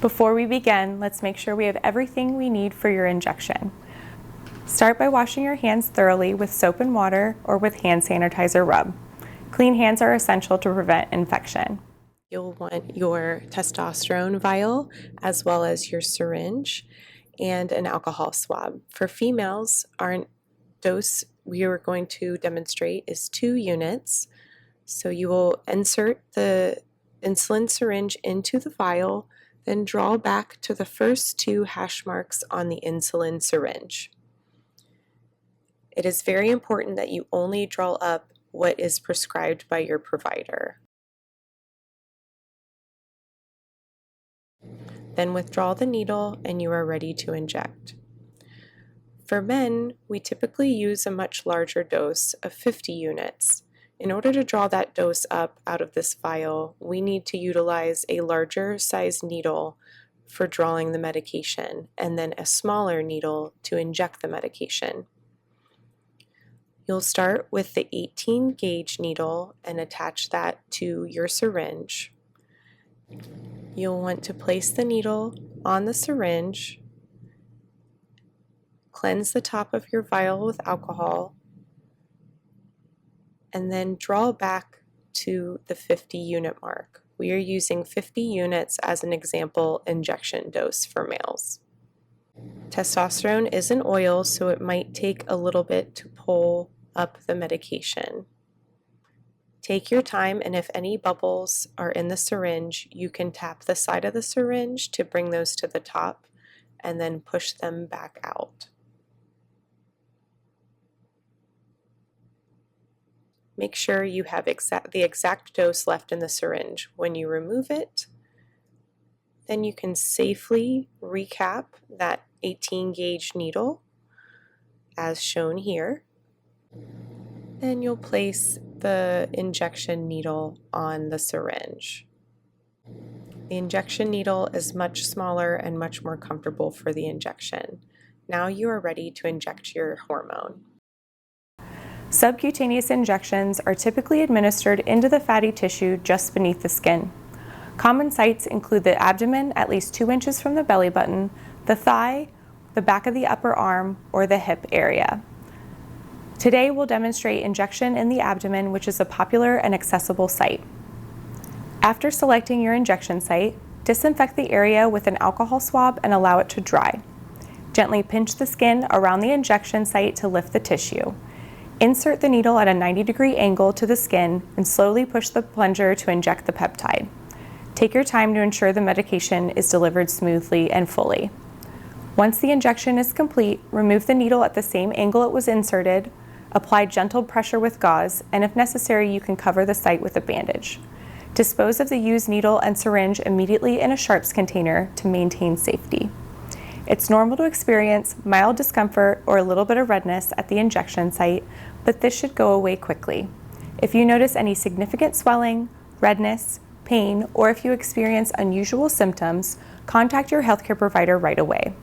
Before we begin, let's make sure we have everything we need for your injection. Start by washing your hands thoroughly with soap and water or with hand sanitizer rub. Clean hands are essential to prevent infection. You'll want your testosterone vial as well as your syringe and an alcohol swab. For females, our dose we are going to demonstrate is 2 units. So you will insert the insulin syringe into the vial, then draw back to the first 2 hash marks on the insulin syringe. It is very important that you only draw up what is prescribed by your provider. Then withdraw the needle and you are ready to inject. For men, we typically use a much larger dose of 50 units. In order to draw that dose up out of this vial, we need to utilize a larger size needle for drawing the medication and then a smaller needle to inject the medication. You'll start with the 18 gauge needle and attach that to your syringe. You'll want to place the needle on the syringe, cleanse the top of your vial with alcohol, and then draw back to the 50 unit mark. We are using 50 units as an example injection dose for males. Testosterone is an oil, so it might take a little bit to pull up the medication. Take your time, and if any bubbles are in the syringe, you can tap the side of the syringe to bring those to the top and then push them back out. Make sure you have the exact dose left in the syringe. When you remove it, then you can safely recap that 18 gauge needle as shown here. Then you'll place the injection needle on the syringe. The injection needle is much smaller and much more comfortable for the injection. Now you are ready to inject your hormone. Subcutaneous injections are typically administered into the fatty tissue just beneath the skin. Common sites include the abdomen at least 2 inches from the belly button, the thigh, the back of the upper arm, or the hip area. Today we'll demonstrate injection in the abdomen, which is a popular and accessible site. After selecting your injection site, disinfect the area with an alcohol swab and allow it to dry. Gently pinch the skin around the injection site to lift the tissue. Insert the needle at a 90-degree angle to the skin and slowly push the plunger to inject the peptide. Take your time to ensure the medication is delivered smoothly and fully. Once the injection is complete, remove the needle at the same angle it was inserted, apply gentle pressure with gauze, and if necessary, you can cover the site with a bandage. Dispose of the used needle and syringe immediately in a sharps container to maintain safety. It's normal to experience mild discomfort or a little bit of redness at the injection site, but this should go away quickly. If you notice any significant swelling, redness, pain, or if you experience unusual symptoms, contact your healthcare provider right away.